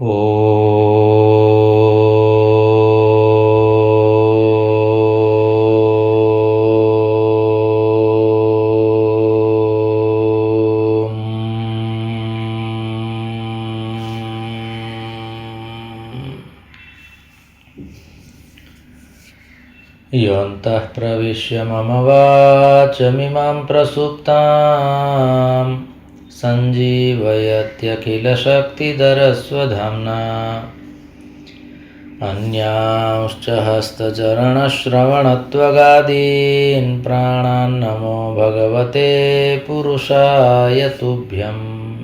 ॐ योऽन्तः प्रविश्य मम वाचमिमां प्रसुप्तां सञ्जीवयत्यखिलशक्तिधरस्वधाम्ना अन्यांश्च हस्तचरणश्रवणत्वगादीन् प्राणान् नमो भगवते पुरुषाय तुभ्यम्।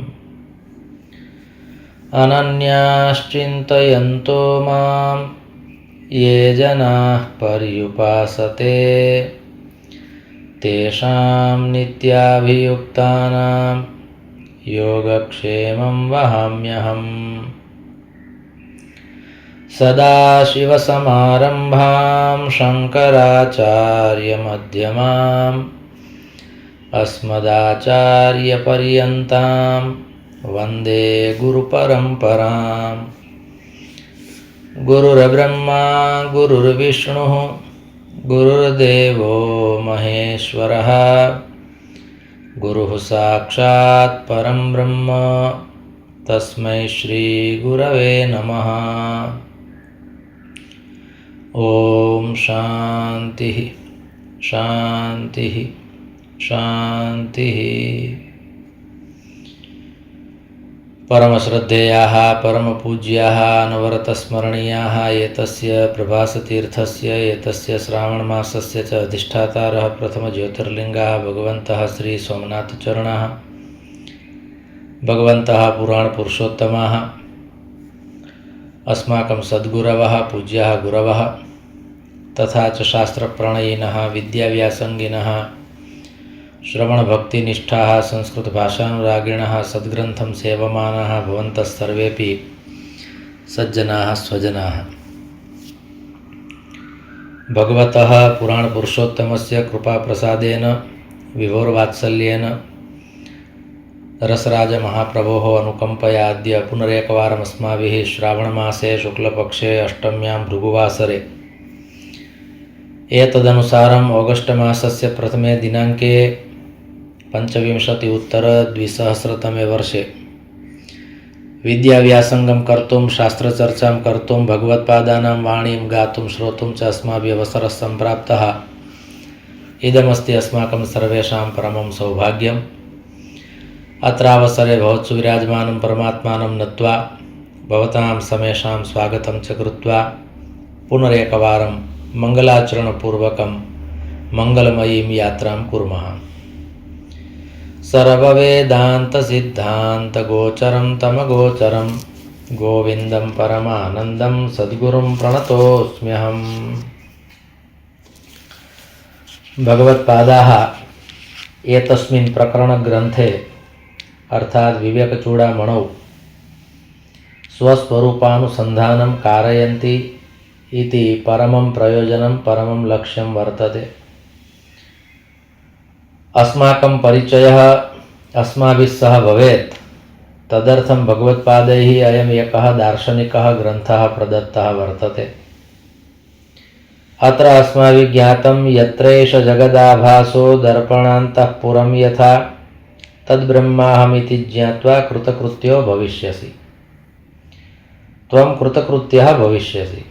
अनन्याश्चिन्तयन्तो मां ये जनाः पर्युपासते तेषां नित्याभियुक्तानां योगक्षेमं वहाम्यहम्। सदाशिवसमारम्भां शङ्कराचार्यमध्यमाम् अस्मदाचार्यपर्यन्तां वन्दे गुरुपरम्पराम्। गुरुर्ब्रह्मा गुरुर्विष्णुः गुरुर्देवो महेश्वरः गुरुः साक्षात् परं ब्रह्म तस्मै श्रीगुरवे नमः। ॐ शान्तिः शान्तिः शान्तिः। परमश्रद्धेयाः परमपूज्याः अनवरतस्मरणीयाः एतस्य प्रभासतीर्थस्य एतस्य श्रावणमासस्य च अधिष्ठातारः प्रथमज्योतिर्लिङ्गः भगवन्तः श्रीसोमनाथचरणः भगवन्तः पुराणपुरुषोत्तमाः अस्माकं सद्गुरवः पूज्याः गुरवः तथा च शास्त्रप्रणयिनः विद्याव्यासङ्गिनः श्रवणभक्तिनिष्ठाः संस्कृतभाषानुरागिणः सद्ग्रन्थं सेवमानाः भवन्तः सर्वेपि सज्जनाः स्वजनाः। भगवतः पुराणपुरुषोत्तमस्य कृपाप्रसादेन विभोर्वात्सल्येन रसराजमहाप्रभोः अनुकम्पया अद्य पुनरेकवारम् अस्माभिः श्रावणमासे शुक्लपक्षे अष्टम्यां भृगुवासरे एतदनुसारम् ऑगस्ट मासस्य प्रथमे दिनाङ्के 25-उत्तर-द्विसहस्रतमे वर्षे विद्याव्यासङ्गं कर्तुं शास्त्रचर्चां कर्तुं भगवत्पादानां वाणीं गातुं श्रोतुं च अस्माभिः अवसरः सम्प्राप्तः। इदमस्ति अस्माकं सर्वेषां परमं सौभाग्यम्। अत्रावसरे भवत्सु विराजमानं परमात्मानं नत्वा भवतां समेषां स्वागतं च कृत्वा पुनरेकवारं मङ्गलाचरणपूर्वकं मङ्गलमयीं यात्रां कुर्मः। सर्ववेदान्तसिद्धान्तगोचरं तमगोचरं गोविन्दं परमानन्दं सद्गुरुं प्रणतोऽस्म्यहम्। भगवत्पादाः एतस्मिन् प्रकरणग्रन्थे अर्थात् विवेकचूडामणौ स्वस्वरूपानुसन्धानं कारयन्ति इति परमं प्रयोजनं परमं लक्ष्यं वर्तते। अस्माकं परिचयः अस्माभिः सह भवेत् तदर्थं भगवत्पादैः अयम् एकः दार्शनिकः ग्रन्थः प्रदत्तः वर्तते। अत्र अस्माभिः ज्ञातं यत्रैष जगदाभासो दर्पणान्तः पुरं यथा तद्ब्रह्माहमिति ज्ञात्वा कृतकृत्यो भविष्यसि। त्वं कृतकृत्यः भविष्यसि।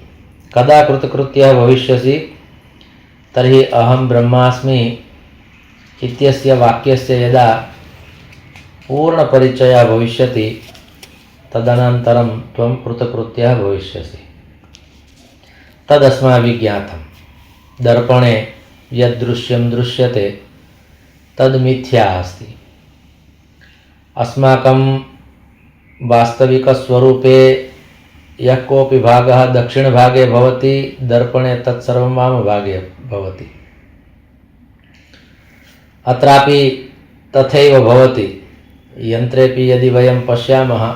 कदा कृतकृत्यः भविष्यसि? तर्हि अहं ब्रह्मास्मि इत्यस्य वाक्यस्य यदा पूर्णपरिचयः भविष्यति तदनन्तरं त्वं कृतकृत्यः भविष्यसि। तदस्माभिः ज्ञातं। दर्पणे यद्दृश्यं दृश्यते तद् मिथ्या अस्ति। अस्माकं वास्तविकस्वरूपे यः कोऽपि भागः दक्षिणभागे भवति दर्पणे तत्सर्वं वामभागे भवति। अत्रापि तथैव भवति। यन्त्रेपि यदि वयं पश्यामः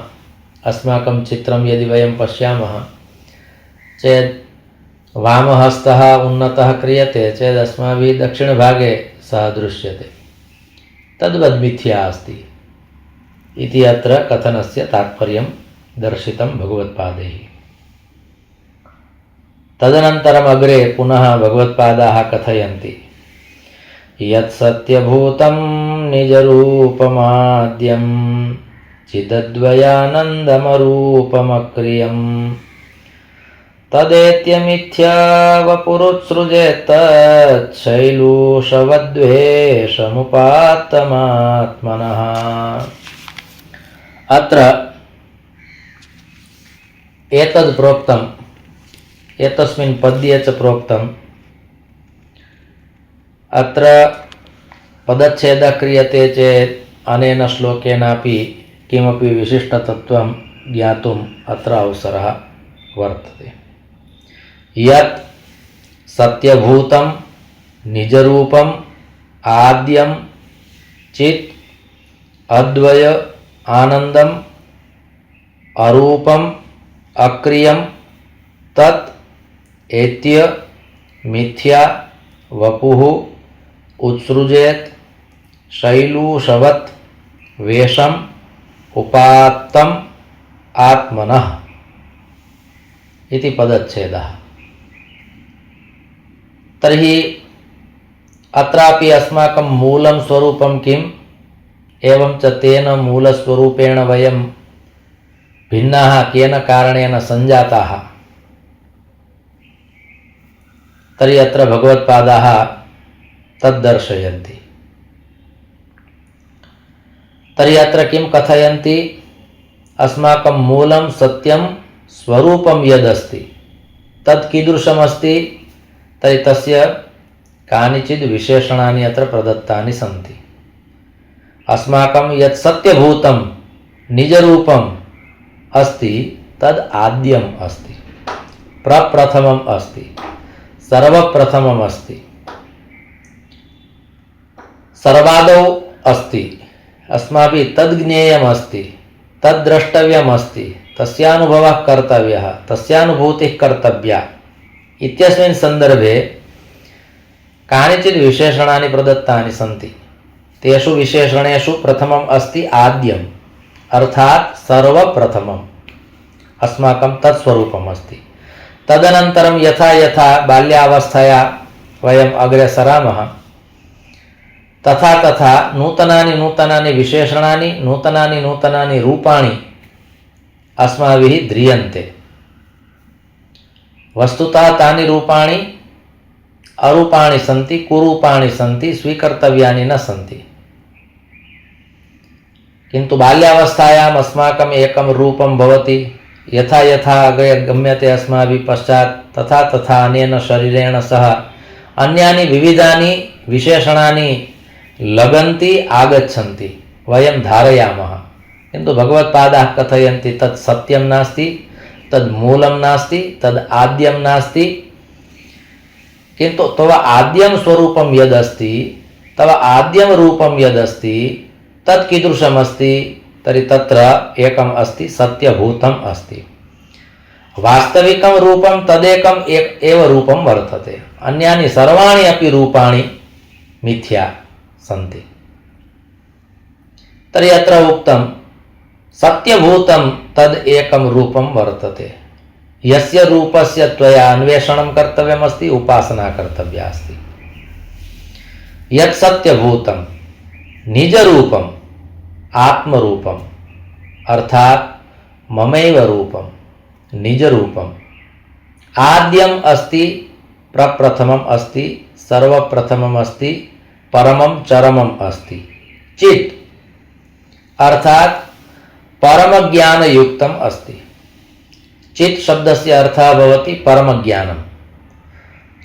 अस्माकं चित्रं यदि वयं पश्यामः चेत् वामहस्तः उन्नतः क्रियते चेत् अस्माभिः दक्षिणभागे सः दृश्यते। तद्वद् मिथ्या अस्ति इति अत्र कथनस्य तात्पर्यं दर्शितं भगवत्पादैः। तदनन्तरम् अग्रे पुनः भगवत्पादाः कथयन्ति यत् सत्यभूतं निजरूपमाद्यं चिदद्वयानन्दमरूपमक्रियं तदेत्यमिथ्यावपुरुत्सृजेत् शैलूषवद्वेषमुपात्तमात्मनः। अत्र एतद् प्रोक्तम्, एतस्मिन् पद्ये च प्रोक्तम्। अत्र पदच्छेदः क्रियते चेत् अनेन श्लोकेनापि किमपि विशिष्टतत्त्वं ज्ञातुम् अत्र अवसरः वर्तते। यत् सत्यभूतं निजरूपम् आद्यं चित् अद्वय आनन्दम् अरूपम् अक्रियं तत् एत्य मिथ्या वपुः उत्सृजेत् शैलूषवत् वेषम् उपात्तम् आत्मनः इति पदच्छेदः। तर्हि अत्रापि अस्माकं मूलं स्वरूपं किम्, एवं च तेन मूलस्वरूपेण वयं भिन्नाः केन कारणेन सञ्जाताः, तर्हि अत्र भगवत्पादाः तद्दर्शयन्ति। तर्हि अत्र किं कथयन्ति, अस्माकं मूलं सत्यं स्वरूपं यदस्ति तत् कीदृशमस्ति, तर्हि तस्य कानिचित् विशेषणानि अत्र प्रदत्तानि सन्ति। अस्माकं यत् सत्यभूतं निजरूपम् अस्ति तद् आद्यम् अस्ति, प्रप्रथमम् अस्ति, सर्वप्रथमम् अस्ति, सर्वादौ अस्ति। अस्माभिः तद् ज्ञेयम् अस्ति, तद् द्रष्टव्यम् अस्ति, तस्यानुभवः कर्तव्यः, तस्यानुभूतिः कर्तव्या इत्यस्मिन् सन्दर्भे कानिचित् विशेषणानि प्रदत्तानि सन्ति। तेषु विशेषणेषु प्रथमम् अस्ति आद्यम्, अर्थात् सर्वप्रथमम् अस्माकं तत्स्वरूपम् अस्ति। तदनन्तरं यथा यथा बाल्यावस्थया वयम् अग्रे सरामः तथा तथा नूतनानि नूतनानि विशेषणानि, नूतनानि नूतनानि रूपाणि अस्माभिः ध्रियन्ते। वस्तुतः तानि रूपाणि अरूपाणि सन्ति, कुरूपाणि सन्ति, स्वीकर्तव्यानि न सन्ति। किन्तु बाल्यावस्थायाम् अस्माकम् एकं रूपं भवति, यथा यथा अग्रे गम्यते अस्माभिः पश्चात् तथा तथा अनेन शरीरेण सह अन्यानि विविधानि विशेषणानि लगन्ति, आगच्छन्ति, वयं धारयामः। किन्तु भगवत्पादाः कथयन्ति तत् सत्यं नास्ति, तद् मूलं नास्ति, तद् आद्यं नास्ति। किन्तु तव आद्यं स्वरूपं यदस्ति, तव आद्यं रूपं यदस्ति तत् कीदृशमस्ति, तर्हि तत्र एकम् अस्ति, सत्यभूतम् अस्ति। वास्तविकं रूपं तदेकम् एव रूपं वर्तते, अन्यानि सर्वाणि अपि रूपाणि मिथ्या सन्ति। तर्हि अत्र उक्तं सत्यभूतं तद् एकं रूपं वर्तते, यस्य रूपस्य त्वया अन्वेषणं कर्तव्यमस्ति, उपासना कर्तव्या अस्ति। यत् सत्यभूतं निजरूपम् आत्मरूपम्, अर्थात् ममैव रूपं निजरूपम् आद्यम् अस्ति, प्रप्रथमम् अस्ति, सर्वप्रथमम् अस्ति, परमं चरमम् अस्ति। चित् अर्थात् परमज्ञानयुक्तम् अस्ति। चित् शब्दस्य अर्थः भवति परमज्ञानं।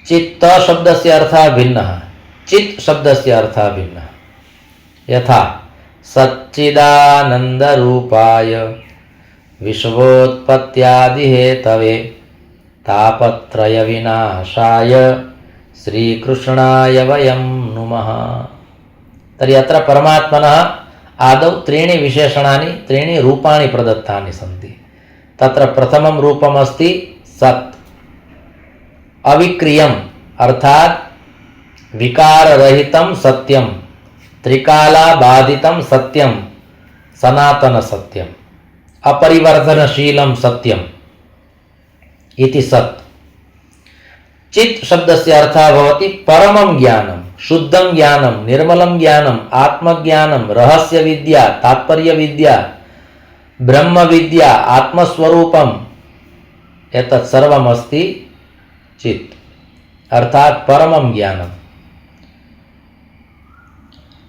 चित्त शब्दस्य अर्थः भिन्नः, चित् शब्दस्य अर्थः भिन्नः। यथा सच्चिदानन्दरूपाय विश्वोत्पत्त्यादिहेतवे तापत्रयविनाशाय श्रीकृष्णाय वयं नुमः। तर्हि अत्र परमात्मनः आदौ त्रीणि विशेषणानि, त्रीणि रूपाणि प्रदत्तानि सन्ति। तत्र प्रथमं रूपमस्ति सत्, अविक्रियम् अर्थात् विकाररहितं सत्यं, त्रिकालाबाधितं सत्यं, सनातन सत्यं। अपरिवर्तनशीलं सत्यम् इति सत्। चित् शब्दस्य अर्थः भवति परमं ज्ञानं, शुद्धं ज्ञानं, निर्मलं ज्ञानम्, आत्मज्ञानं, रहस्यविद्या, तात्पर्यविद्या, ब्रह्मविद्या, आत्मस्वरूपम्, एतत् सर्वमस्ति चित् अर्थात् परमं ज्ञानम्।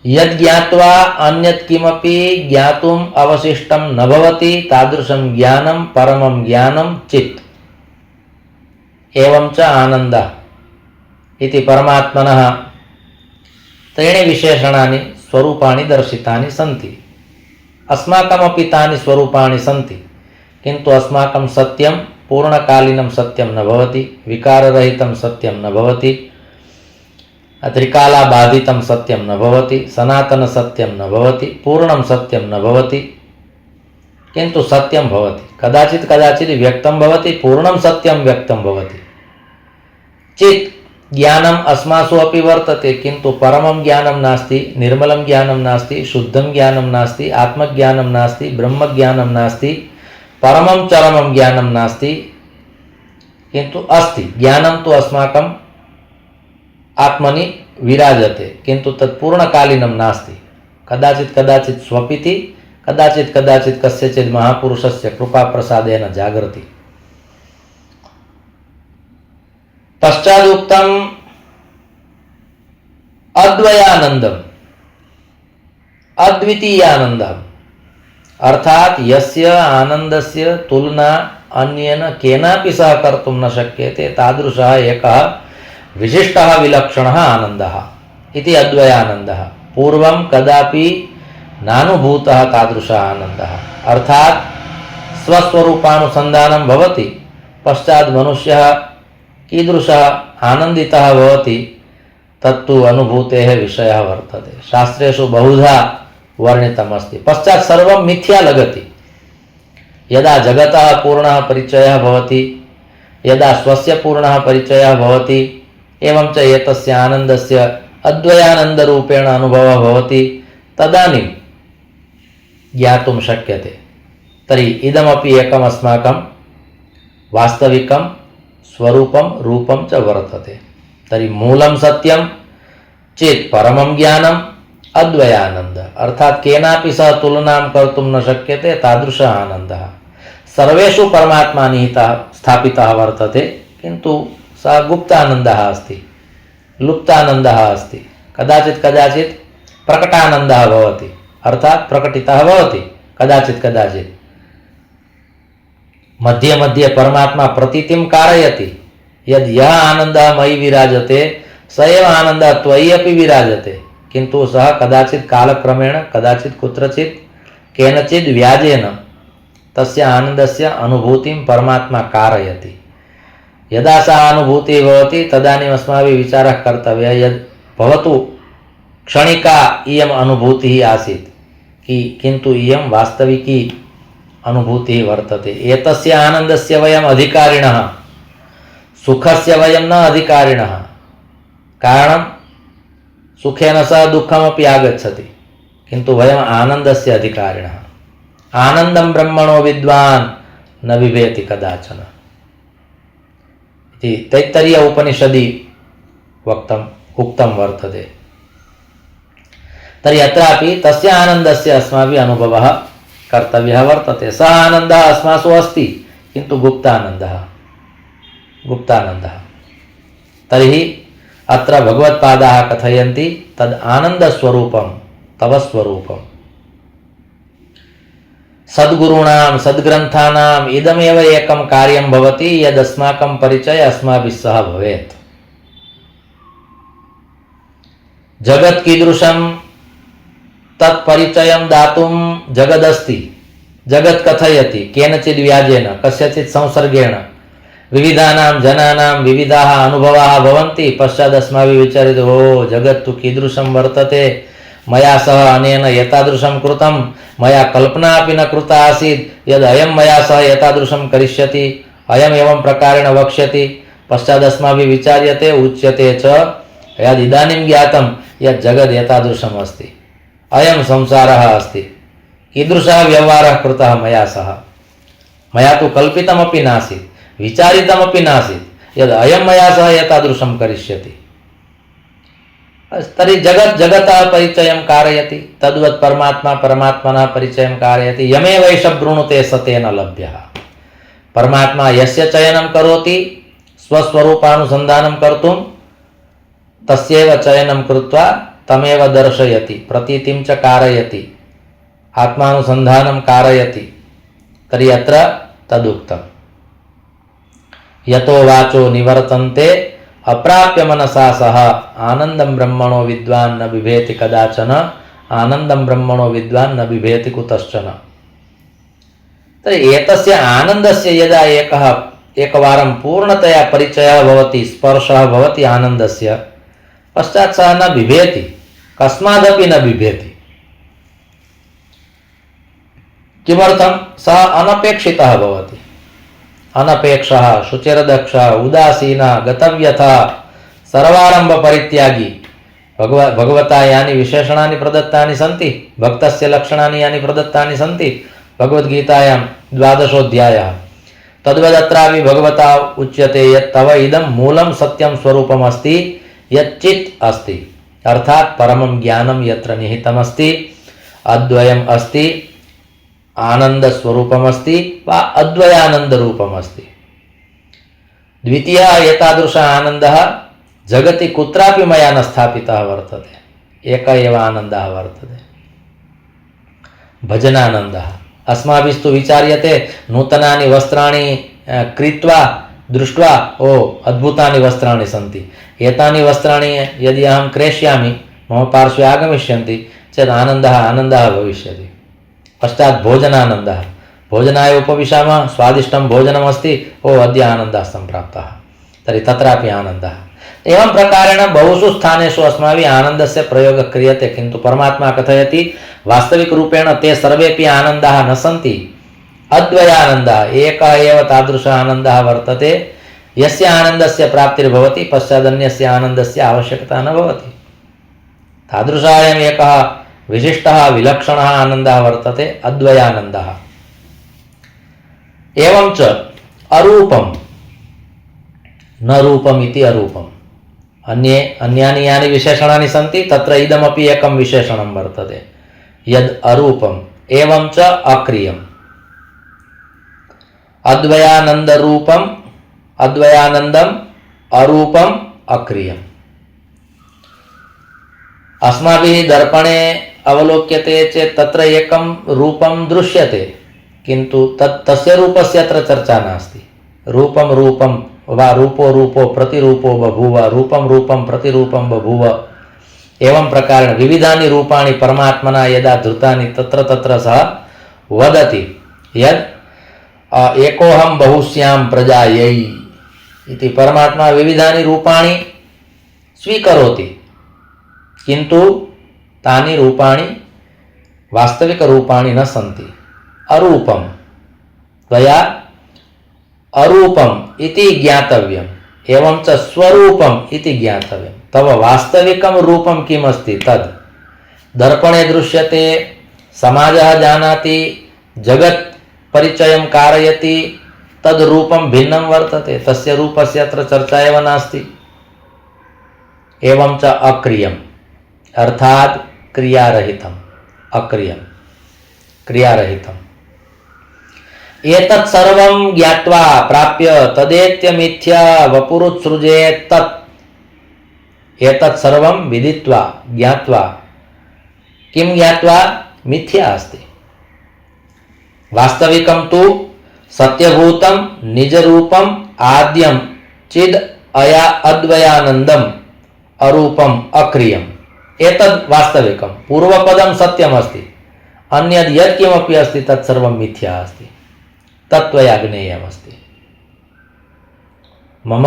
यद् ज्ञात्वा अन्यत् किमपि ज्ञातुम् अवशिष्टं न भवति तादृशं ज्ञानं परमं ज्ञानं चित्। एवं च आनन्दः इति परमात्मनः त्रीणि विशेषणानि स्वरूपाणि दर्शितानि सन्ति। अस्माकमपि तानि स्वरूपाणि सन्ति, किन्तु अस्माकं सत्यं पूर्णकालीनं सत्यं न भवति, विकाररहितं सत्यं न भवति, त्रिकालाबाधितं सत्यं न भवति, सनातनसत्यं न भवति, पूर्णं सत्यं न भवति, किन्तु सत्यं भवति। कदाचित् कदाचित् व्यक्तं भवति, पूर्णं सत्यं व्यक्तं भवति। चित् ज्ञानम् अस्मासु अपि वर्तते, किन्तु परमं ज्ञानं नास्ति, निर्मलं ज्ञानं नास्ति, शुद्धं ज्ञानं नास्ति, आत्मज्ञानं नास्ति, ब्रह्मज्ञानं नास्ति, परमं चरमं ज्ञानं नास्ति, किन्तु अस्ति। ज्ञानं तु अस्माकं आत्मनि विराजते, किन्तु तत् पूर्णकालीनं नास्ति। कदाचित् कदाचित् स्वपिति, कदाचित् कदाचित् कस्यचित् महापुरुषस्य कृपाप्रसादेन जागर्ति। पश्चादुक्तम् अद्वयानन्दम्, अद्वितीयानन्दम्, अर्थात् यस्य आनन्दस्य तुलना अन्येन केनापि सह कर्तुं न शक्यते तादृशः एकः विशिष्टः विलक्षणः आनन्दः इति अद्वयानन्दः। पूर्वं कदापि नानुभूतः तादृशः आनन्दः, अर्थात् स्वस्वरूपानुसन्धानं भवति, पश्चात् मनुष्यः कीदृशः आनन्दितः भवति तत्तु अनुभूतेः विषयः वर्तते। शास्त्रेषु बहुधा वर्णितमस्ति। पश्चात् सर्वं मिथ्या लगति। यदा जगतः पूर्णः परिचयः भवति, यदा स्वस्य पूर्णः परिचयः भवति, एवं च एतस्य आनन्दस्य अद्वयानन्दरूपेण अनुभवः भवति, तदानीं ज्ञातुं शक्यते। तर्हि इदमपि एकम् अस्माकं वास्तविकं स्वरूपं रूपं च वर्तते। तर्हि मूलं सत्यं चेत् परमं ज्ञानम् अद्वयानन्द, अर्थात् केनापि सह तुलनां कर्तुं न शक्यते तादृशः आनन्दः। सर्वेषु परमात्मा निहितः स्थापितः वर्तते, किन्तु सः गुप्तानन्दः अस्ति, लुप्तानन्दः अस्ति। कदाचित् कदाचित् प्रकटानन्दः भवति, अर्थात् प्रकटितः भवति, कदाचित् कदाचित् मध्ये मध्ये परमात्मा प्रतीतिं कारयति। यद् यः आनन्दः मयि विराजते स एव आनन्दः त्वयि अपि विराजते, किन्तु सः कदाचित् कालक्रमेण, कदाचित् कुत्रचित् केनचित् व्याजेन तस्य आनन्दस्य अनुभूतिं परमात्मा कारयति। यदा सा अनुभूतिः भवति तदानीम् अस्माभिः विचारः कर्तव्यः, यद् भवतु क्षणिका इयम् अनुभूतिः आसीत्, किन्तु इयं वास्तविकी अनुभूतिः वर्तते। एतस्य आनन्दस्य वयम् अधिकारिणः, सुखस्य वयं न अधिकारिणः। कारणं सुखेन सह दुःखमपि आगच्छति, किन्तु वयम् आनन्दस्य अधिकारिणः। आनन्दं ब्रह्मणो विद्वान् न बिभेति कदाचन इति तैत्तरीय उपनिषदि उक्तं वर्तते। तर्हि अत्रापि तस्य आनन्दस्य अस्माभिः अनुभवः कर्तव्यः वर्तते। सः आनन्दः अस्मासु अस्ति, किन्तु गुप्तानन्दः। तर्हि अत्र भगवत्पादाः कथयन्ति तद् आनन्दस्वरूपं तव स्वरूपम्। सद्गुरूणां सद्ग्रन्थानाम् इदमेव एकं कार्यं भवति यदस्माकं परिचयः अस्माभिः सह भवेत्। जगत् कीदृशं तत्परिचयं दातुं जगदस्ति, जगत् कथयति केनचित् व्याजेन, कस्यचित् संसर्गेण। विविधानां जनानां विविधाः अनुभवाः भवन्ति, पश्चात् अस्माभिः विचार्यते, ओ जगत् तु कीदृशं वर्तते, मया सह अनेन एतादृशं कृतं, मया कल्पना अपि न कृता आसीत् यद् अयं मया सह एतादृशं करिष्यति, अयम् एवं प्रकारेण वक्ष्यति। पश्चात् अस्माभिः विचार्यते, उच्यते च यद् इदानीं ज्ञातं यत् जगद् एतादृशम् अस्ति, अयं संसारः अस्ति, कीदृशः व्यवहारः कृतः मया सह। मया तु कल्पितमपि नासीत्, विचारितमपि नासीत् यद् अयं मया सह एतादृशं करिष्यति। तर्हि जगत् जगतः परिचयं कारयति, तद्वत् परमात्मा परमात्मनः परिचयं कारयति। यमेवैष वृणुते स तेन लभ्यः। परमात्मा यस्य चयनं करोति स्वस्वरूपानुसन्धानं कर्तुं, तस्यैव चयनं कृत्वा तमेव दर्शयति, प्रतीतिं च कारयति, आत्मानुसन्धानं कारयति। तर्हि अत्र तदुक्तम्। यतो वाचो निवर्तन्ते अप्राप्य मनसा सह आनन्दं ब्रह्मणो विद्वान् न बिभेति कदाचन, आनन्दं ब्रह्मणो विद्वान् न बिभेति कुतश्चन। तर्हि एतस्य आनन्दस्य यदा एकवारं पूर्णतया परिचयः भवति, स्पर्शः भवति आनन्दस्य, पश्चात् सः न बिभेति, कस्मादपि न बिभेति। किमर्थं? सः अनपेक्षितः भवति। अनपेक्षः, शुचिर्दक्षः, उदासीनः, गतव्यथः, सर्वारंभ परित्यागी। भगवता यानि विशेषणानि प्रदत्तानि सन्ति, भक्तस्य लक्षणानि यानि प्रदत्तानि सन्ति भगवद्गीतायां 12 तद्वदत्रापि भगवता उच्यते यत् तव इदं मूलं सत्यं स्वरूपम् अस्ति यच्चित् अस्ति, अर्थात परमं ज्ञानं यत्र निहितमस्ति, अद्वयम् अस्ति, आनंद स्वरूपमस्ति वा अद्वयानंद रूपमस्ति। द्वितीयः एतादृश आनन्दः जगति कुत्रापि मया न स्थापितः वर्तते, एक एव आनन्दः वर्तते, भजनानन्दः। अस्माभिस्तु विचार्यते नूतनानि वस्त्राणि क्रीत्वा दृष्ट्वा ओ अद्भुतानि वस्त्राणि सन्ति, एतानि वस्त्राणि यदि अहं क्रेष्यामि मम पार्श्वे आगमिष्यन्ति चेत् आनन्दः भविष्यति। पश्चात् भोजनानन्दः, भोजनाय उपविशामः, स्वादिष्टं भोजनमस्ति, ओ अद्य आनन्दः सम्प्राप्तः, तर्हि तत्रापि आनन्दः। एवं प्रकारेण बहुषु स्थानेषु अस्माभिः आनन्दस्य प्रयोगः क्रियते, किन्तु परमात्मा कथयति वास्तविकरूपेण ते सर्वेपि आनन्दाः न सन्ति, अद्वयानन्दः, एकः एव तादृशः आनन्दः वर्तते यस्य आनन्दस्य प्राप्तिर्भवति, पश्चादन्यस्य आनन्दस्य आवश्यकता न भवति। तादृशः अयम् एकः विशिष्टः विलक्षणः आनन्दः वर्तते, अद्वयानन्दः। एवं च अरूपं, न रूपम् इति अरूपम्। अन्यानि यानि विशेषणानि सन्ति तत्र इदमपि एकं विशेषणं वर्तते यद् अरूपम्। एवं च अक्रियम्, अद्वयानन्दरूपम्, अद्वयानन्दम्, अरूपम्, अक्रियम्। अस्माभिः दर्पणे अवलोक्यते चेत् तत्र एकं रूपं दृश्यते, किन्तु तस्य रूपस्य अत्र चर्चा नास्ति। रूपं रूपं वा रूपो रूपो प्रतिरूपो बभूव, रूपं रूपं प्रतिरूपं बभूव। एवं प्रकारेण विविधानि रूपाणि परमात्मना यदा धृतानि तत्र तत्र सः वदति यद् एकोऽहं बहुस्यां प्रजायै इति। परमात्मा विविधानि रूपाणि स्वीकरोति, किन्तु तानि रूपाणि वास्तविकरूपाणि न सन्ति। अरूपं त्वया अरूपम् इति ज्ञातव्यम्, एवं च स्वरूपम् इति ज्ञातव्यम्। तव वास्तविकं रूपं किम् अस्ति तद् दर्पणे दृश्यते, समाजः जानाति, जगत् परिचयं कारयति, तद् रूपं भिन्नं वर्तते, तस्य रूपस्य अत्र चर्चा एव नास्ति। एवं च अक्रियम्, अर्थात् क्रियारहितम्, अक्रियम्, क्रियारहितम्। एतत् सर्वं ज्ञात्वा प्राप्य तदेत्य मिथ्या वपुरुत्सृजेत् तत्। एतत् सर्वं विदित्वा ज्ञात्वा, किं ज्ञात्वा? मिथ्या अस्ति। वास्तविकं तु सत्यभूतं निजरूपम् आद्यं चिद् अया अद्वयानन्दम् अरूपम् अक्रियम्। एतद् वास्तविकं, पूर्वपदं सत्यमस्ति, अन्यद् यत्किमपि अस्ति तत्सर्वं मिथ्या अस्ति, तत्त्वया ज्ञेयमस्ति। मम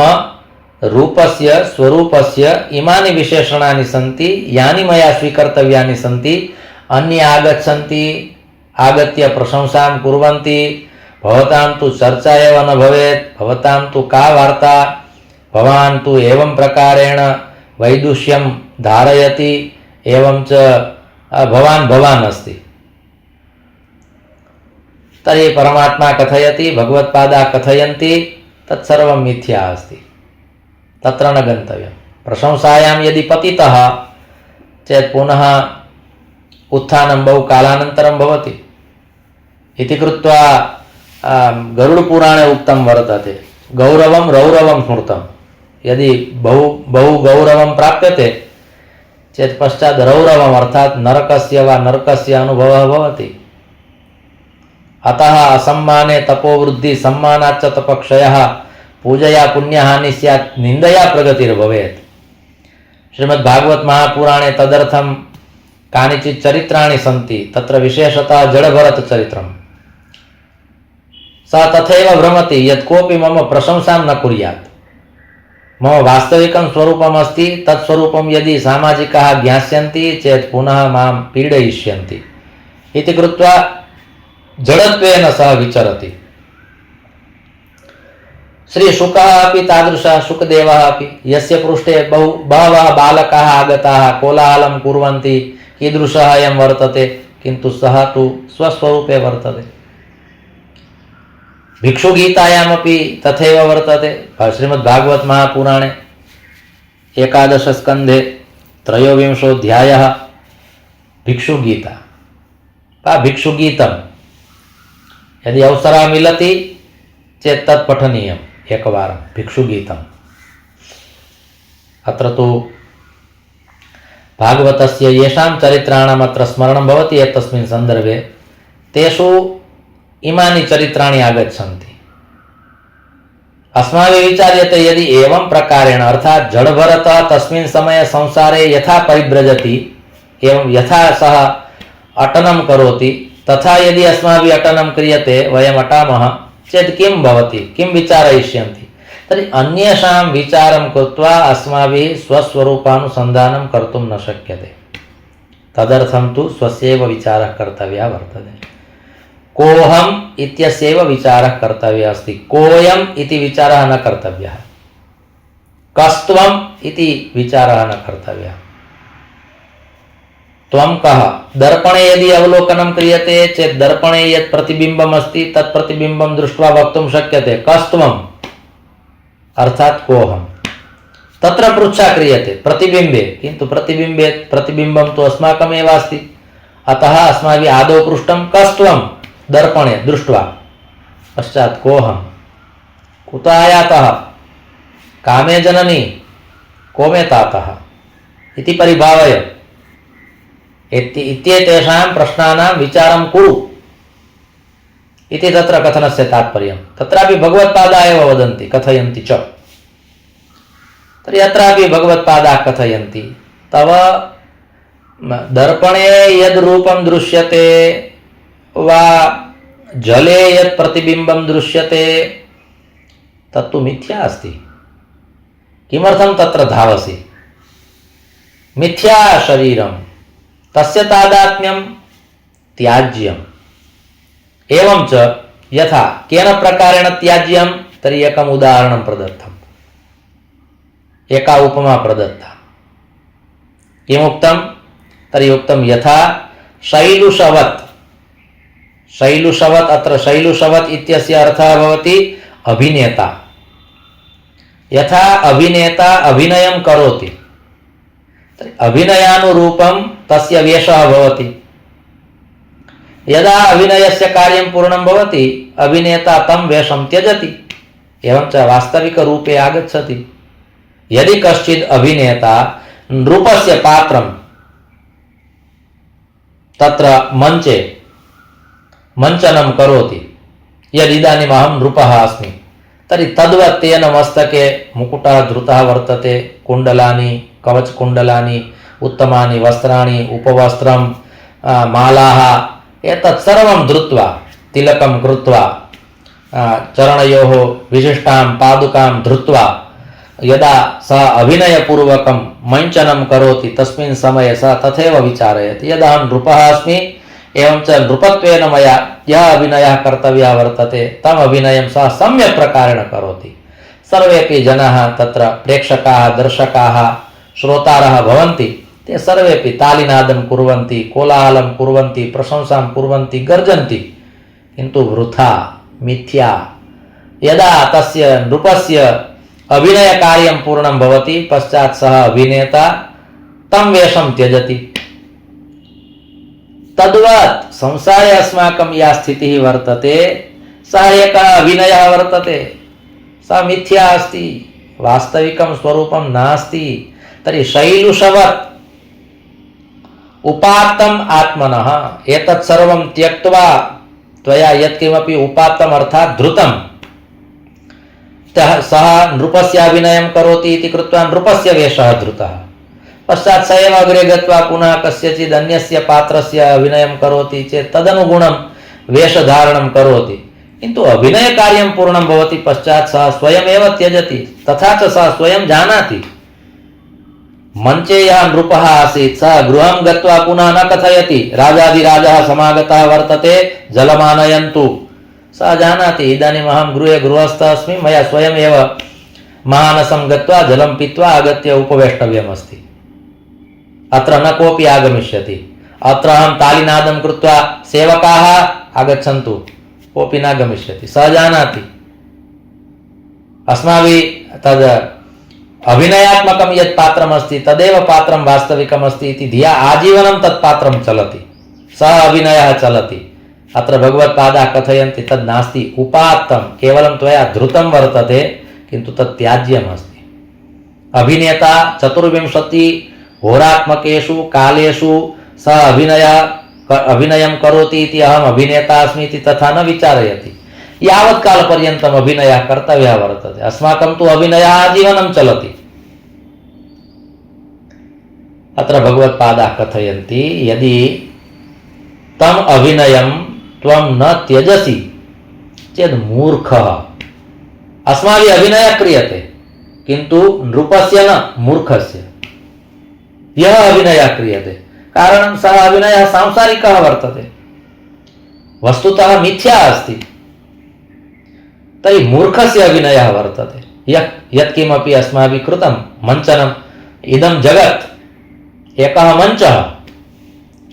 रूपस्य स्वरूपस्य इमानि विशेषणानि सन्ति, यानि मया स्वीकर्तव्यानि सन्ति। अन्ये आगच्छन्ति, आगत्य प्रशंसां कुर्वन्ति, भवतां तु चर्चा एव न भवेत्, भवतां तु का वार्ता, भवान् तु एवं प्रकारेण वैदुष्यं धारयति, एवं च भवान् अस्ति। तर्हि परमात्मा कथयति, भगवत्पादाः कथयन्ति, तत्सर्वं मिथ्या अस्ति, तत्र न गन्तव्यं। प्रशंसायां यदि पतितः चेत् पुनः उत्थानं बहु कालानन्तरं भवति इति कृत्वा गरुडपुराणे उक्तं वर्तते, गौरवं रौरवं स्मृतं। यदि बहु बहु गौरवं प्राप्यते चेत् पश्चात् रौरवम् अर्थात् नरकस्य वा नरकस्य अनुभवः भवति। अतः असम्माने तपोवृद्धि, सम्मानाच्च तपक्षयः, पूजया पुण्यहानि स्यात्, निन्दया प्रगतिर्भवेत्। श्रीमद्भागवत महापुराणे तदर्थं कानिचित् चरित्राणि सन्ति। तत्र विशेषतः जडभरत चरित्रं। सः तथैव भ्रमति यत् कोऽपि मम प्रशंसां न कुर्यात्। मम वास्तविकं स्वरूपम् अस्ति, तत्स्वरूपं यदि सामाजिकाः ज्ञास्यन्ति चेत् पुनः मां पीडयिष्यन्ति इति कृत्वा जडत्वेन सः विचरति। श्रीशुकः अपि तादृशः, शुकदेवः अपि, यस्य पृष्ठे बहवः बालकाः आगताः कोलाहलं कुर्वन्ति, कीदृशः अयं वर्तते, किन्तु सः तु स्वस्वरूपे वर्तते। भिक्षुगीतायामपि तथैव वर्तते। श्रीमद्भागवत महापुराणे 11 स्कन्धे 23 भिक्षुगीता भिक्षुगीतं यदि अवसरः मिलति चेत् तत् पठनीयम् एकवारं, भिक्षुगीतम्। अत्र तु भागवतस्य येषां चरित्राणाम् अत्र स्मरणं भवति एतस्मिन् सन्दर्भे, तेषु इमानि चरित्राणि आगच्छन्ति। अस्माभिः विचार्यते यदि एवं प्रकारेण अर्थात् जडभरतः तस्मिन् समये संसारे यथा परिव्रजति, एवं यथा सः अटनं करोति, तथा यदि अस्माभिः अटनं क्रियते, वयम् अटामः चेत् किं भवति, किं विचारयिष्यन्ति? तर्हि अन्येषां विचारं कृत्वा अस्माभिः स्वस्वरूपानुसन्धानं कर्तुं न शक्यते। तदर्थं तु स्वस्यैव विचारः कर्तव्यः वर्तते। कोऽहम् इत्यस्यैव विचारः कर्तव्यः अस्ति, कोऽयम् इति विचारः न कर्तव्यः, कस्त्वम् इति विचारः न कर्तव्यः। त्वं कः? दर्पणे यदि अवलोकनं क्रियते चेत् दर्पणे यत् प्रतिबिम्बम् अस्ति तत् प्रतिबिम्बं दृष्ट्वा वक्तुं शक्यते कस्त्वम् अर्थात् कोऽहम्। तत्र पृच्छा क्रियते प्रतिबिम्बे, किन्तु प्रतिबिम्बं तु अस्माकमेव अस्ति। अतः अस्माभिः आदौ पृष्टं कस्त्वं दर्पणे दृष्ट्वा, पश्चात् कोऽहम्, कुतः आयातः, कामे जननी, को मे तातः इति परिभावय इत्येतेषां प्रश्नानां विचारं कुरु इति तत्र कथनस्य तात्पर्यं। तत्रापि भगवत्पादाः एव वदन्ति, कथयन्ति च। तर्हि अत्रापि भगवत्पादाः कथयन्ति, तव दर्पणे यद् रूपं दृश्यते वा जले यत् प्रतिबिम्बं दृश्यते तत्तु मिथ्या अस्ति। किमर्थं तत्र धावसि? मिथ्या शरीरं, तस्य तादात्म्यं त्याज्यम्। एवं च यथा केन प्रकारेण त्याज्यं, तर्हि एकम् उदाहरणं प्रदत्तम्, एका उपमा प्रदत्ता। किमुक्तं? तर्हि उक्तं यथा शैलुषवत्। शैलुषवत्, अत्र शैलुषवत् इत्यस्य अर्थः भवति अभिनेता। यथा अभिनेता अभिनयं करोति, तर्हि अभिनयानुरूपं तस्य वेषः भवति। यदा अभिनयस्य कार्यं पूर्णं भवति, अभिनेता तं वेषं त्यजति, एवं च वास्तविकरूपे आगच्छति। यदि कश्चित् अभिनेता नृपस्य पात्रं तत्र मञ्चे मञ्चनं करोति, यदिदानीम् अहं नृपः अस्मि, तर्हि तद्वत् तेन मस्तके मुकुटः धृतः वर्तते, कुण्डलानि, कवचकुण्डलानि, उत्तमानि वस्त्राणि, उपवस्त्रं, मालाः, एतत् सर्वं धृत्वा, तिलकं कृत्वा, चरणयोः विशिष्टां पादुकां धृत्वा यदा सः अभिनयपूर्वकं मञ्चनं करोति, तस्मिन् समये सः तथैव विचारयति, यदा अहं नृपः अस्मि, एवं च नृपत्वेन मया यः अभिनयः कर्तव्यः वर्तते तम् अभिनयं सः सम्यक् प्रकारेण करोति। सर्वेपि जनाः तत्र प्रेक्षकाः, दर्शकाः, श्रोतारः भवन्ति, ते सर्वेपि तालिनादं कुर्वन्ति, कोलाहलं कुर्वन्ति, प्रशंसां कुर्वन्ति, गर्जन्ति, किन्तु वृथा मिथ्या। यदा तस्य नृपस्य अभिनयकार्यं पूर्णं भवति पश्चात् सः अभिनेता तं वेषं त्यजति। तद्वत् संसारे अस्माकं या स्थितिः वर्तते सः एकः अभिनयः वर्तते, सा मिथ्या अस्ति, वास्तविकं स्वरूपं नास्ति। तर्हि शैलुषवत् उपात्तम् आत्मनः एतत् सर्वं त्यक्त्वा त्वया यत्किमपि उपात्तम् अर्थात् धृतं सः नृपस्य अभिनयं करोति इति कृत्वा नृपस्य वेषः धृतः। पश्चात् स एव अग्रे गत्वा पुनः कस्यचित् अन्यस्य पात्रस्य अभिनयं करोति चेत् तदनुगुणं वेषधारणं करोति, किन्तु अभिनयकार्यं पूर्णं भवति पश्चात् सः स्वयमेव त्यजति। तथा च सः स्वयं जानाति मञ्चे यः नृपः आसीत् सः गृहं गत्वा पुनः न कथयति राजाधिराजः समागतः वर्तते जलमानयन्तु। सः जानाति इदानीम् अहं गृहे गृहस्थः अस्मि, मया स्वयमेव महानसं गत्वा जलं पीत्वा आगत्य उपवेष्टव्यमस्ति, अत्र न कोऽपि आगमिष्यति। अत्र अहं तालिनादं कृत्वा सेवकाः आगच्छन्तु, कोऽपि न गमिष्यति। सः जानाति अस्माभिः तद् अभिनयात्मकं यत् पात्रमस्ति तदेव पात्रं वास्तविकमस्ति इति धिया आजीवनं तत् पात्रं चलति, सः अभिनयः चलति। अत्र भगवत्पादाः कथयन्ति तद् नास्ति, उपात्तं केवलं त्वया धृतं वर्तते, किन्तु तत् त्याज्यमस्ति। अभिनेता 24 होरात्मकेषु कालेषु सः अभिनयं करोति इति अहम् अभिनेता अस्मि इति तथा न विचारयति। यावत् कालपर्यन्तम् अभिनयः कर्तव्यः वर्तते। अस्माकं तु अभिनयः आजीवनं चलति। अत्र भगवत्पादाः कथयन्ति यदि तम् अभिनयं त्वं न त्यजसि चेत् मूर्खः। अस्माभिः अभिनयः क्रियते किन्तु नृपस्य न, मूर्खस्य। यः अभिनयः क्रियते कारणं सः अभिनयः सांसारिकः वर्तते, वस्तुतः मिथ्या अस्ति। तर्हि मूर्खस्य अभिनयः वर्तते। यत्किमपि अस्माभिः कृतं मञ्चनम्, इदं जगत् एकः मञ्चः,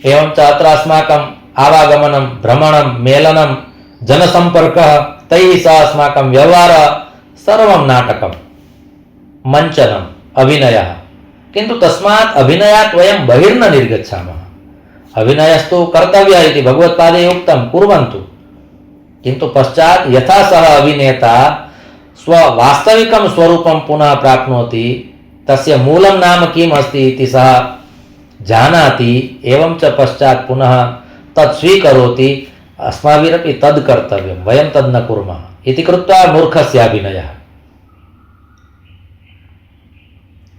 एवं च अत्र अस्माकम् आवागमनं भ्रमणं मेलनं जनसम्पर्कः, तैः सह अस्माकं व्यवहारः सर्वं नाटकं मञ्चनम् अभिनयः। किन्तु तस्मात् अभिनयात् वयं बहिर्न निर्गच्छामः। अभिनयस्तु कर्तव्यः इति भगवत्पादैः उक्तं, कुर्वन्तु, किन्तु पश्चात् यथा सः अभिनेता स्ववास्तविकं स्वरूपं पुनः प्राप्नोति, तस्य मूलं नाम किम् अस्ति इति सः जानाति, एवं च पश्चात् पुनः तत् स्वीकरोति। अस्माभिरपि तद् कर्तव्यं, वयं तद् न कुर्मः इति कृत्वा मूर्खस्य अभिनयः।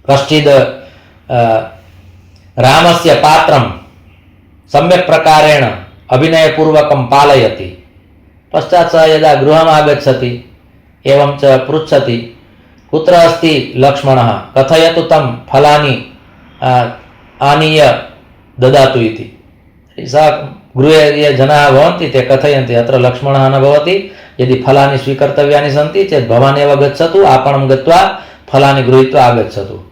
कश्चिद् रामस्य पात्रं सम्यक् प्रकारेण अभिनयपूर्वकं पालयति, पश्चात् सः यदा गृहम् आगच्छति एवं च पृच्छति कुत्र अस्ति लक्ष्मणः, कथयतु तं फलानि आनीय ददातु इति। सः गृहे ये जनाः भवन्ति ते कथयन्ति अत्र लक्ष्मणः न भवति, यदि फलानि स्वीकर्तव्यानि सन्ति चेत् भवान् एव गच्छतु, आपणं गत्वा फलानि गृहीत्वा आगच्छतु।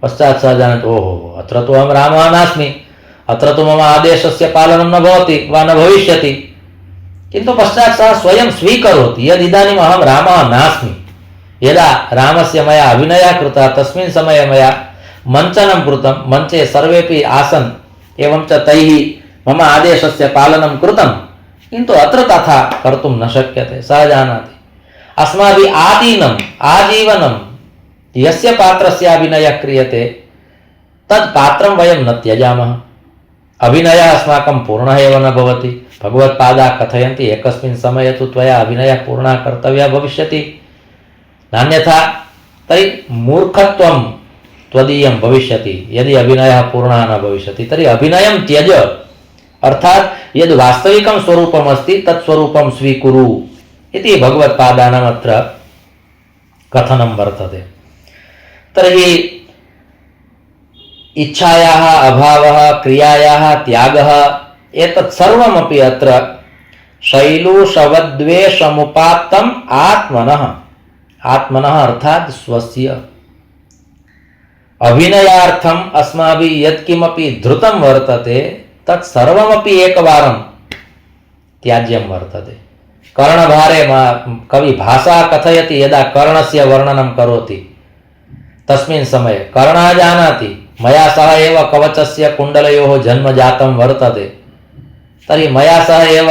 पश्चात् सः जानाति ओहो अत्र तु अहं रामः नास्मि, अत्र तु मम आदेशस्य पालनं न भवति वा न भविष्यति। किन्तु पश्चात् सः स्वयं स्वीकरोति यद् इदानीम् अहं रामः नास्मि। यदा रामस्य मया अभिनयः कृतः तस्मिन् समये मया मञ्चनं कृतं, मञ्चे सर्वेपि आसन्, एवं च तैः मम आदेशस्य पालनं कृतं, किन्तु अत्र तथा कर्तुं न शक्यते। सः जानाति अस्माभिः आदीनम् आजीवनं यस्य पात्रस्य अभिनयः क्रियते तत् पात्रं वयं न त्यजामः। अभिनयः अस्माकं पूर्णः एव न भवति। भगवत्पादाः कथयन्ति एकस्मिन् समये तु त्वया अभिनयः पूर्णः कर्तव्यः भविष्यति, नान्यथा तर्हि मूर्खत्वं त्वदीयं भविष्यति। यदि अभिनयः पूर्णः न भविष्यति तर्हि अभिनयं त्यज, अर्थात् यद् वास्तविकं स्वरूपम् अस्ति तत् स्वरूपं स्वीकुरु इति भगवत्पादानाम् अत्र कथनं वर्तते। तर्हि इच्छायाः अभावः, क्रियायाः त्यागः, एतत् सर्वमपि अत्र शैलूषवद्वेषमुपात्तम् आत्मनः, आत्मनः अर्थात् स्वस्य। अभिनयार्थम् अस्माभिः यत्किमपि धृतं वर्तते तत् सर्वमपि एकवारं त्याज्यं वर्तते। कर्णभारे कवि भाषा कथयति यदा कर्णस्य वर्णनं करोति तस्मिन् समये कर्णः जानाति मया सह एव कवचस्य कुण्डलयोः जन्म जातं वर्तते, तर्हि मया सह एव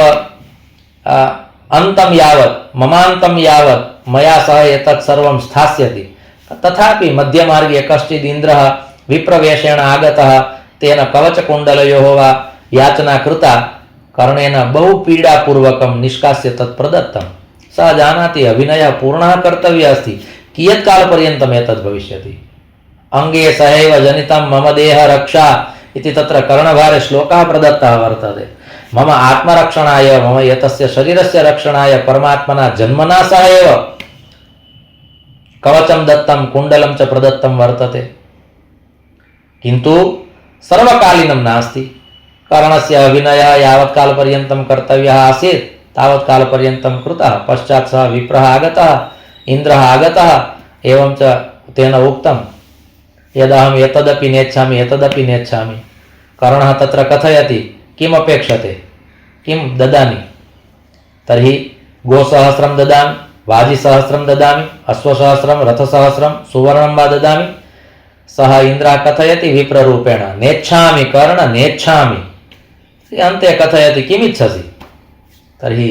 अन्तं यावत् ममान्तं यावत् मया सह एतत् सर्वं स्थास्यति। तथापि मध्यमार्गे कश्चित् इन्द्रः विप्रवेशेण आगतः, तेन कवचकुण्डलयोः वा याचना कृता, कर्णेन बहु पीडापूर्वकं निष्कास्य तत् प्रदत्तं। सः जानाति अभिनयः पूर्णः कर्तव्यः अस्ति, कियत् कालपर्यन्तम् एतद् भविष्यति। अंगे सहैव जनितं मम देह रक्षा इति तत्र कर्णभारे श्लोकः प्रदत्तः वर्तते। मम आत्मरक्षणाय, मम एतस्य शरीरस्य रक्षणाय परमात्मना जन्मना सह एव कवचं दत्तं, कुण्डलं च प्रदत्तं वर्तते, किन्तु सर्वकालीनं नास्ति। कर्णस्य अभिनयः यावत् कालपर्यन्तं कर्तव्यः आसीत् तावत् कालपर्यन्तं कृतः। पश्चात् सः विप्रः आगतः, इन्द्रः आगतः, एवं च तेन उक्तं यदहम् एतदपि नेच्छामि एतदपि नेच्छामि। कर्णः तत्र कथयति किम् अपेक्षते, किं ददामि, तर्हि गोसहस्रं ददामि, वाजिसहस्रं ददामि, अश्वसहस्रं, रथसहस्रं, सुवर्णं वा ददामि। सः इन्द्रः कथयति विप्ररूपेण नेच्छामि कर्ण नेच्छामि। अन्ते कथयति किम् इच्छसि, तर्हि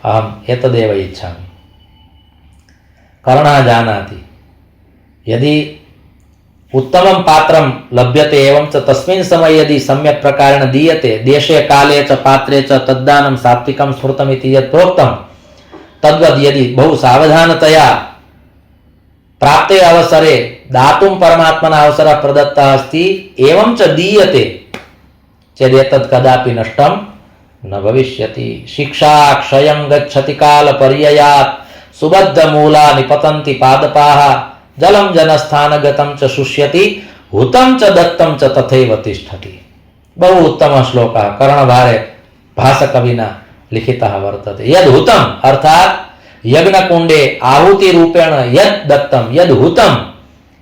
अहम् एतदेव इच्छामि। कर्णः जानाति यदि उत्तमं पात्रं लभ्यते एवं च तस्मिन् समये यदि सम्यक् प्रकारेण दीयते, देशे काले च पात्रे च तद्दानं सात्विकं स्मृतम् इति यत् प्रोक्तं, तद्वद् यदि बहु सावधानतया प्राप्ते अवसरे दातुं परमात्मना अवसरः प्रदत्तः अस्ति, एवं च दीयते चेदेतत् कदापि नष्टं न भविष्यति। शिक्षा क्षयं गच्छति कालपर्ययात्, सुबद्धमूला निपतन्ति पादपाः, जलं जनस्थानगतं च शुष्यति, हुतं च दत्तं च तथैव तिष्ठति। बहु उत्तमः श्लोकः कर्णभारे भासकविना लिखितः वर्तते। यद् हुतम् अर्थात् यज्ञकुण्डे आहुतिरूपेण यद् दत्तं यद् हुतम्,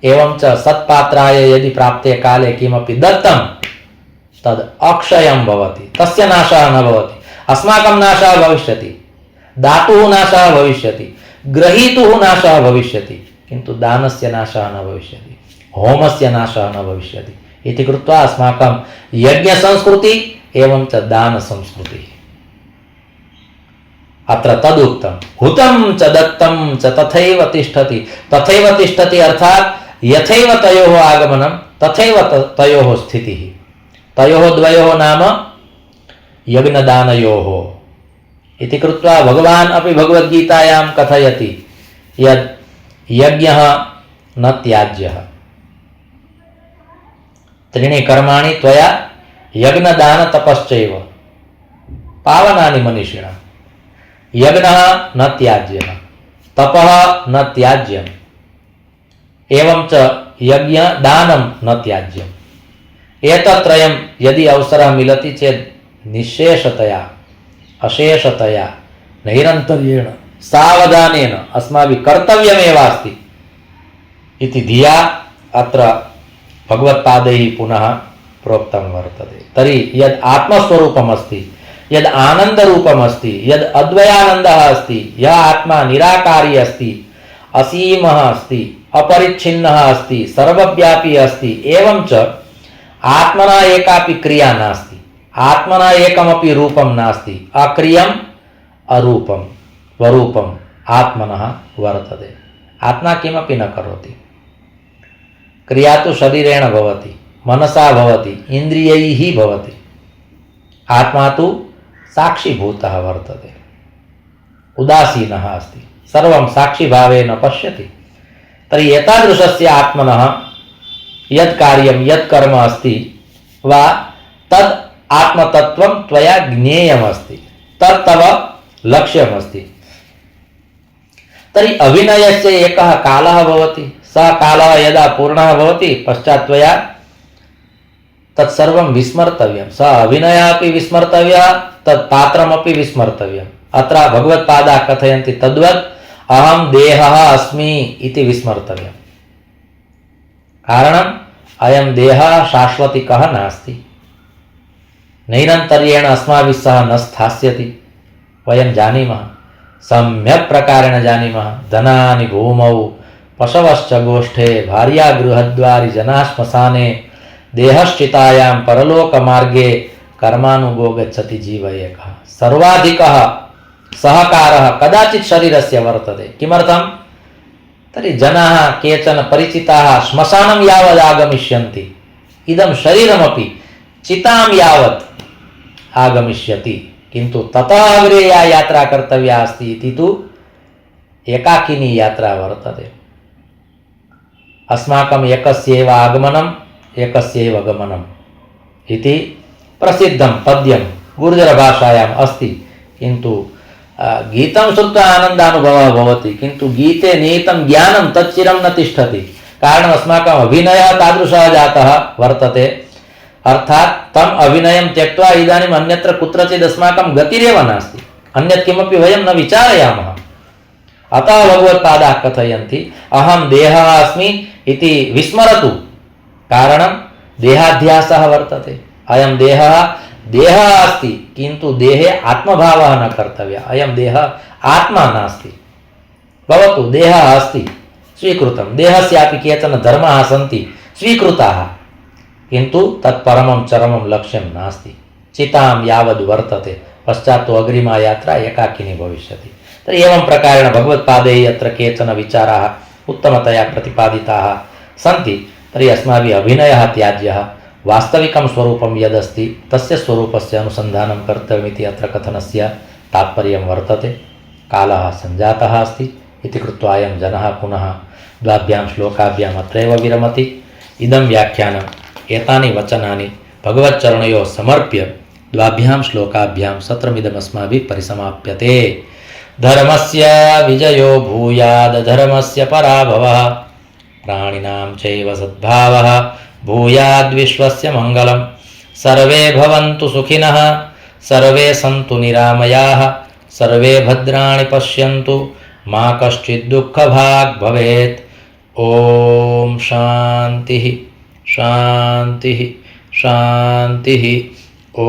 एवं च सत्पात्राय यदि प्राप्ते काले किमपि दत्तं तद् अक्षयं भवति, तस्य नाशः न भवति। अस्माकं नाशः भविष्यति, दातुः नाशः भविष्यति, ग्रहीतुः नाशः भविष्यति, किन्तु दानस्य नाशः न भविष्यति, होमस्य नाशः न भविष्यति। इति कृत्वा अस्माकं यज्ञसंस्कृति एवं च दानसंस्कृतिः। अत्र तदुक्तं हुतं च दत्तं च तथैव तिष्ठति। तथैव तिष्ठति अर्थात् यथैव तयोः आगमनं तथैव तयोः स्थितिः। तयोः द्वयोः नाम यज्ञदानयोः। इति कृत्वा भगवान् अपि भगवद्गीतायां कथयति यद् यज्ञः न त्याज्यः। त्रीणि कर्माणि त्वया यज्ञदान तपश्चैव पावनानि मनीषिणा। यज्ञः न त्याज्यः, तपः न त्याज्यम्, एवं च यज्ञदानं न त्याज्यम्। एतत्त्रयं यदि अवसरः मिलति चेत् निःशेषतया अशेषतया नैरन्तर्येण सावधानेन अस्माभिः कर्तव्यमेव अस्ति इति धिया अत्र भगवत्पादैः पुनः प्रोक्तं वर्तते। तर्हि यद् आत्मस्वरूपम् अस्ति, यद् आनन्दरूपम् अस्ति, यद् अद्वयानन्दः अस्ति, यः आत्मा निराकारी अस्ति, असीमः अस्ति, अपरिच्छिन्नः अस्ति, सर्वव्यापी अस्ति, एवं च आत्मना एकापि क्रिया नास्ति, आत्मना एकमपि रूपं नास्ति, अक्रियम् अरूपं स्वरूपम् आत्मनः वर्तते। आत्मा किमपि न करोति, क्रिया तु शरीरेण भवति, मनसा भवति, इन्द्रियैः भवति। आत्मा तु साक्षीभूतः वर्तते, उदासीनः अस्ति, सर्वं साक्षीभावेन पश्यति। तर्हि एतादृशस्य आत्मनः यत् कार्यं यत् कर्म अस्ति वा तद् आत्मतत्त्वं त्वया ज्ञेयमस्ति, तत् तव लक्ष्यमस्ति। तर्हि अभिनयस्य एकः कालः भवति, सः कालः यदा पूर्णः भवति पश्चात् त्वया तत्सर्वं विस्मर्तव्यं। सः अभिनयः अपि विस्मर्तव्यः, तत् पात्रमपि विस्मर्तव्यम्। अत्र भगवत्पादाः कथयन्ति तद्वत् अहं देहः अस्मि इति विस्मर्तव्यम्। कारणम् अयं देहः शाश्वतिकः नास्ति, नैरन्तर्येण अस्माभिः सह न स्थास्यति। वयं जानीमः सम्यक् प्रकारेण जानीमः। धनानि भूमौ पशवश्च गोष्ठे भार्या गृहद्वारि जनाः श्मशाने देहश्चितायां परलोकमार्गे कर्मानुगो गच्छति जीव एकः। सर्वाधिकः सहकारः कदाचित् शरीरस्य वर्तते। किमर्थं तर्हि जनाः केचन परिचिताः श्मशानं यावत् आगमिष्यन्ति, इदं शरीरमपि चितां यावत् आगमिष्यति, किन्तु ततः अग्रे या यात्रा कर्तव्या अस्ति इति तु एकाकिनी यात्रा वर्तते। अस्माकम् एकस्यैव आगमनम् एकस्यैव गमनम् इति प्रसिद्धं पद्यं गुर्जरभाषायाम् अस्ति। किन्तु गीतं श्रुत्वा आनन्दानुभवः भवति, किन्तु गीते निहितं ज्ञानं तच्चिरं न तिष्ठति। कारणम् अस्माकम् अभिनयः तादृशः जातः वर्तते, अर्थात् तम् अभिनयं त्यक्त्वा इदानीम् अन्यत्र कुत्रचित् अस्माकं गतिरेव नास्ति, अन्यत् किमपि वयं न विचारयामः। अतः भगवत्पादाः कथयन्ति अहं देहः अस्मि इति विस्मरतु। कारणं देहाध्यासः वर्तते। अयं देहः देहः अस्ति, किन्तु देहे आत्मभावः न कर्तव्यः। अयं देहः आत्मा नास्ति। भवतु देहः अस्ति स्वीकृतं, देहस्यापि केचन धर्माः सन्ति स्वीकृताः, किन्तु तत्परमं चरमं लक्ष्यं नास्ति। चितां यावद् वर्तते, पश्चात् तु अग्रिमा यात्रा एकाकिनी भविष्यति। तर्हि एवं प्रकारेण भगवत्पादैः यत्र केचन विचाराः उत्तमतया प्रतिपादिताः सन्ति, तर्हि अस्माभिः अभिनयः त्याज्यः। वास्तविकं स्वरूपं यदस्ति तस्य स्वरूपस्य अनुसन्धानं कर्तव्यमिति अत्र कथनस्य तात्पर्यं वर्तते। कालः सञ्जातः अस्ति इति कृत्वा अयं जनः पुनः द्वाभ्यां श्लोकाभ्याम् अत्रैव विरमति। इदं व्याख्यानम् एतानि वचनानि भगवच्चरणयोः समर्प्य द्वाभ्यां श्लोकाभ्यां सत्रमिदमस्माभिः परिसमाप्यते। धर्मस्य विजयो भूयाद् धर्मस्य पराभवः प्राणिनां चैव सद्भावः भूयाद्विश्वस्य मङ्गलं। सर्वे भवन्तु सुखिनः सर्वे सन्तु निरामयाः सर्वे भद्राणि पश्यन्तु मा कश्चित् दुःखभाग् भवेत्। ॐ शान्तिः शान्तिः शान्तिः। ॐ